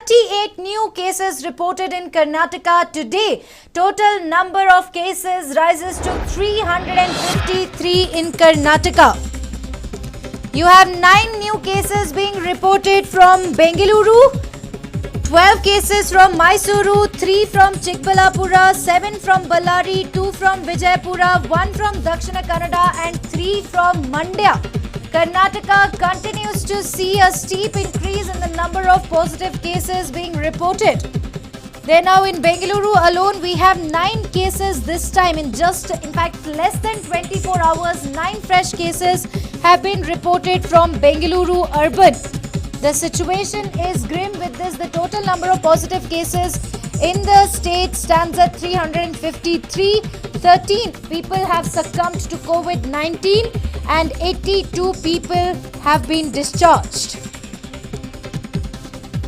38 new cases reported in Karnataka today. Total number of cases rises to 353 in Karnataka. You have 9 new cases being reported from Bengaluru, 12 cases from Mysuru, 3 from Chikbalapura, 7 from Ballari, 2 from Vijayapura, 1 from Dakshina Kannada and 3 from Mandya. Karnataka continues to see a steep increase in the number of positive cases being reported. There now in Bengaluru alone, we have 9 cases this time in fact, less than 24 hours. 9 fresh cases have been reported from Bengaluru urban. The situation is grim with this. The total number of positive cases in the state stands at 353. 13 people have succumbed to COVID-19 and 82 people have been discharged.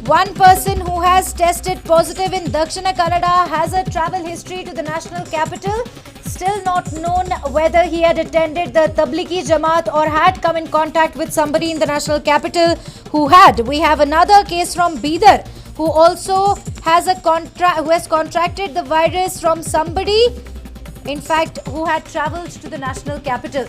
One person who has tested positive in Dakshina Kannada has a travel history to the national capital. Still not known whether he had attended the Tablighi Jamaat or had come in contact with somebody in the national capital who had. We have another case from Bidar who also has contracted the virus from somebody, in fact, who had travelled to the national capital.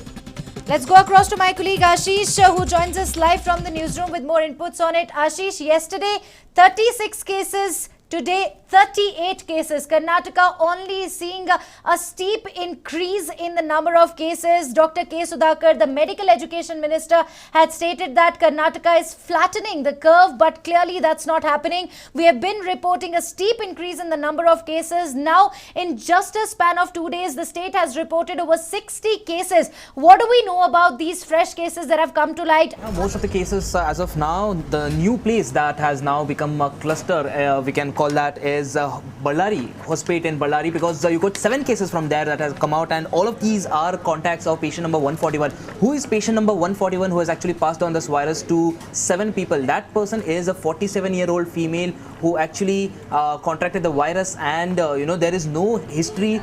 Let's go across to my colleague Ashish, who joins us live from the newsroom with more inputs on it. Ashish, yesterday 36 cases, today 38 cases. Karnataka only seeing a steep increase in the number of cases. Dr. K. Sudhakar, the medical education minister, had stated that Karnataka is flattening the curve, but clearly that's not happening. We have been reporting a steep increase in the number of cases. Now, in just a span of 2 days, the state has reported over 60 cases. What do we know about these fresh cases that have come to light? Most of the cases as of now, the new place that has now become a cluster, we can call that, is Ballari, Hospet in Ballari, because you got 7 cases from there that has come out, and all of these are contacts of patient number 141. Who is patient number 141 who has actually passed on this virus to 7 people? That person is a 47-year-old female who actually contracted the virus, and there is no history.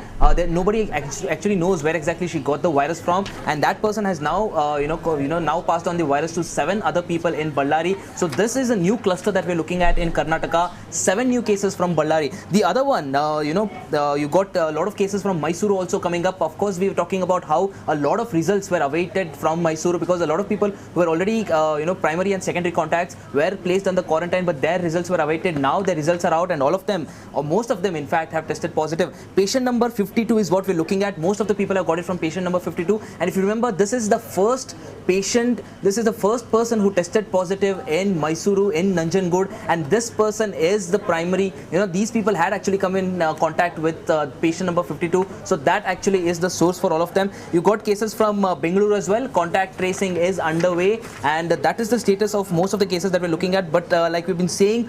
Nobody actually knows where exactly she got the virus from, and that person has now now passed on the virus to 7 other people in Ballari. So this is a new cluster that we're looking at in Karnataka. 7 new cases from Ballari. The other one, you got a lot of cases from Mysuru also coming up. Of course, we were talking about how a lot of results were awaited from Mysuru, because a lot of people who were already primary and secondary contacts were placed under quarantine, but their results were awaited. Now the results are out, and all of them, or most of them in fact, have tested positive. Patient number 52 is what we're looking at. Most of the people have got it from patient number 52, and if you remember, this is the first person who tested positive in Mysuru, in Nanjangud, and this person is the primary. These people had actually come in contact with patient number 52, so that actually is the source for all of them. You got cases from Bengaluru as well. Contact tracing is underway, and that is the status of most of the cases that we're looking at. But like we've been saying,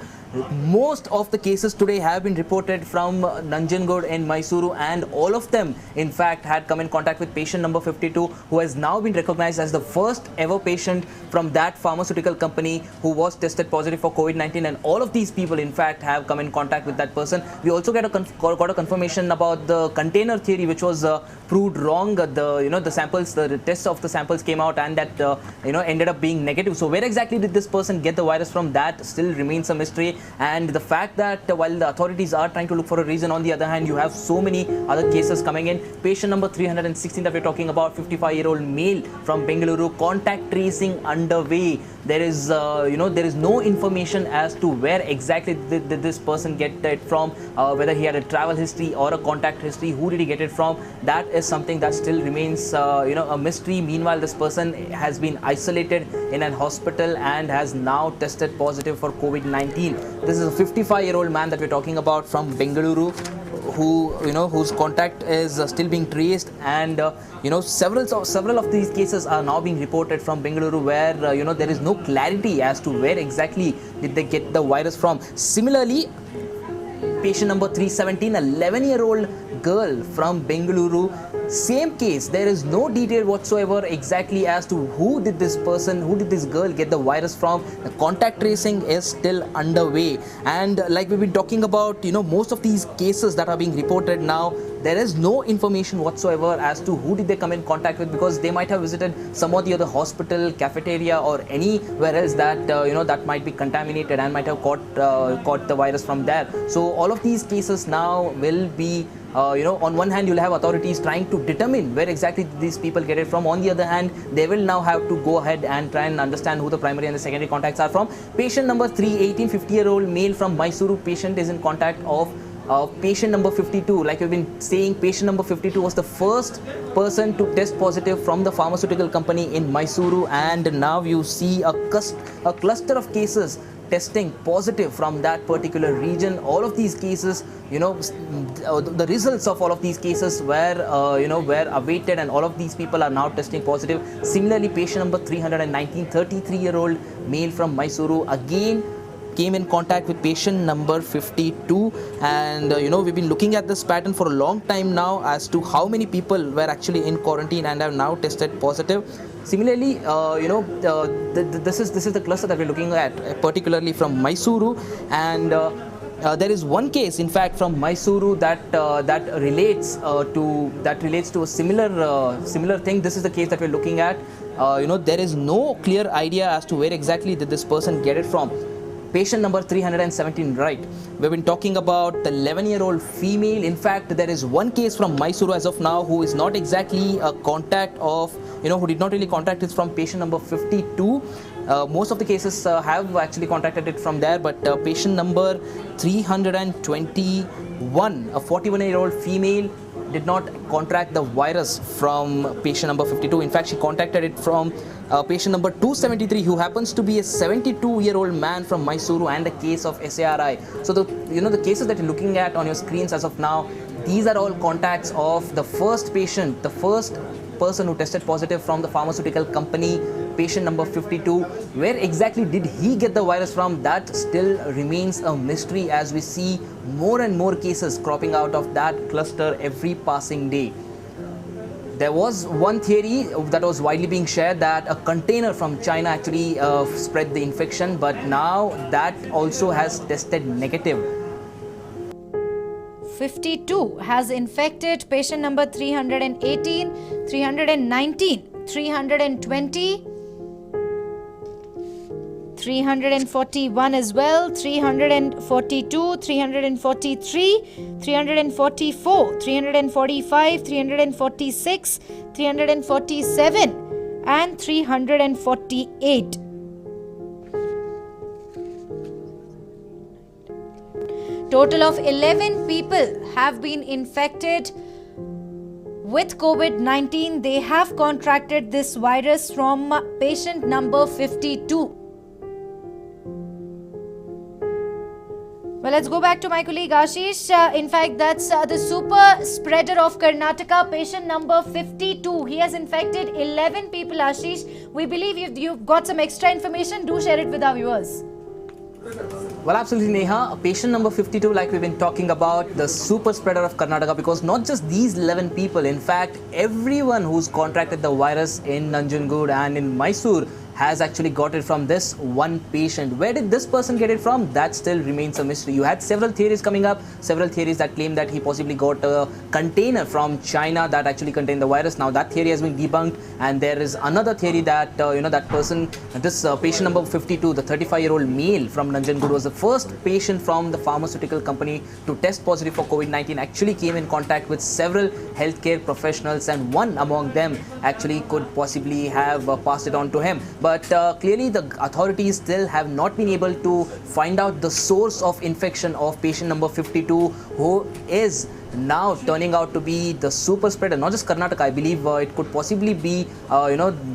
most of the cases today have been reported from Nanjangud and Mysuru, and all of them in fact had come in contact with patient number 52, who has now been recognized as the first ever patient from that pharmaceutical company who was tested positive for COVID-19, and all of these people in fact have come in contact with that person. We also got a confirmation about the container theory, which was proved wrong. The tests of the samples came out, and that ended up being negative. So where exactly did this person get the virus from? That still remains a mystery. And the fact that while the authorities are trying to look for a reason, on the other hand, you have so many other cases coming in. Patient number 316 that we're talking about, 55-year-old male from Bengaluru, contact tracing underway. There is no information as to where exactly did this person get it from, whether he had a travel history or a contact history. Who did he get it from? That is something that still remains a mystery. Meanwhile, this person has been isolated in an hospital and has now tested positive for COVID-19. This is a 55-year-old man that we're talking about from Bengaluru, whose contact is still being traced, and several of these cases are now being reported from Bengaluru, where there is no clarity as to where exactly did they get the virus from. Similarly, patient number 317, 11-year-old girl from Bengaluru, Same case, there is no detail whatsoever exactly as to who did this girl get the virus from. The contact tracing is still underway, and like we've been talking about, most of these cases that are being reported now, there is no information whatsoever as to who did they come in contact with, because they might have visited some or the other hospital, cafeteria, or anywhere else that that might be contaminated and might have caught the virus from there. So all of these cases now will be on one hand, you'll have authorities trying to determine where exactly these people get it from. On the other hand, they will now have to go ahead and try and understand who the primary and the secondary contacts are from. Patient number 3, 50-year-old male from Mysuru patient is in contact of patient number 52. Like we've been saying, patient number 52 was the first person to test positive from the pharmaceutical company in Mysuru, and now you see a cluster of cases testing positive from that particular region. All of these cases, the results of all of these cases were awaited, and all of these people are now testing positive. Similarly, patient number 319, 33-year-old male from Mysuru, again came in contact with patient number 52, and we've been looking at this pattern for a long time now as to how many people were actually in quarantine and have now tested positive. Similarly, this is the cluster that we're looking at, particularly from Mysuru, and there is one case, in fact, from Mysuru that relates to a similar thing. This is the case that we're looking at. There is no clear idea as to where exactly did this person get it from. Patient number 317, right? We've been talking about the 11-year-old female. In fact, there is one case from Mysuru as of now who is not exactly a contact of, who did not really contact it from patient number 52. Most of the cases have actually contacted it from there, but patient number 321, a 41-year-old female, did not contract the virus from patient number 52. In fact, she contacted it from patient number 273, who happens to be a 72-year-old man from Mysuru, and a case of SARI. So the cases that you're looking at on your screens as of now, these are all contacts of the first patient, the first person who tested positive from the pharmaceutical company, patient number 52. Where exactly did he get the virus from? That still remains a mystery, as we see more and more cases cropping out of that cluster every passing day. There was one theory that was widely being shared that a container from China actually spread the infection, but now that also has tested negative. 52 has infected. Patient number 318, 319, 320, 341 as well, 342, 343, 344, 345, 346, 347 and 348. Total of 11 people have been infected with COVID-19. They have contracted this virus from patient number 52. Well, let's go back to my colleague Ashish. In fact, that's the super spreader of Karnataka, patient number 52. He has infected 11 people, Ashish. We believe you've got some extra information. Do share it with our viewers. Well, absolutely, Neha. Patient number 52, like we've been talking about, the super spreader of Karnataka, because not just these 11 people, in fact, everyone who's contracted the virus in Nanjangud and in Mysore has actually got it from this one patient. Where did this person get it from? That still remains a mystery. You had several theories coming up, several theories that claim that he possibly got a container from China that actually contained the virus. Now that theory has been debunked, and there is another theory that that person, this patient number 52, the 35-year-old male from Nanjangud, was the first patient from the pharmaceutical company to test positive for COVID-19. Actually came in contact with several healthcare professionals, and one among them actually could possibly have passed it on to him. But clearly the authorities still have not been able to find out the source of infection of patient number 52, who is now turning out to be the super spreader. Not just Karnataka, I believe it could possibly be,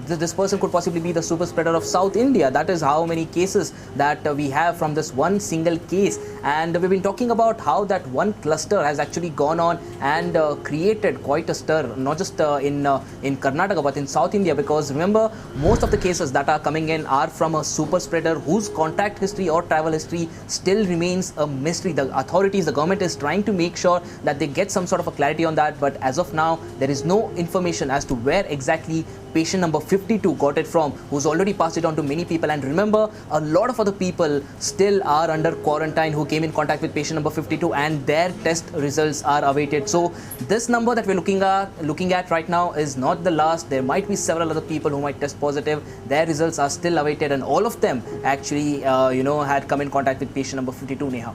this person could possibly be the super spreader of South India. That is how many cases that we have from this one single case. And we've been talking about how that one cluster has actually gone on and created quite a stir, not just in Karnataka, but in South India. Because remember, most of the cases that are coming in are from a super spreader whose contact history or travel history still remains a mystery. The authorities, the government is trying to make sure that they get some sort of a clarity on that. But as of now, there is no information as to where exactly patient number 52 got it from, who's already passed it on to many people. And remember, a lot of other people still are under quarantine who came in contact with patient number 52, and their test results are awaited. So this number that we're looking at right now is not the last. There might be several other people who might test positive. Their results are still awaited, and all of them actually had come in contact with patient number 52, Neha.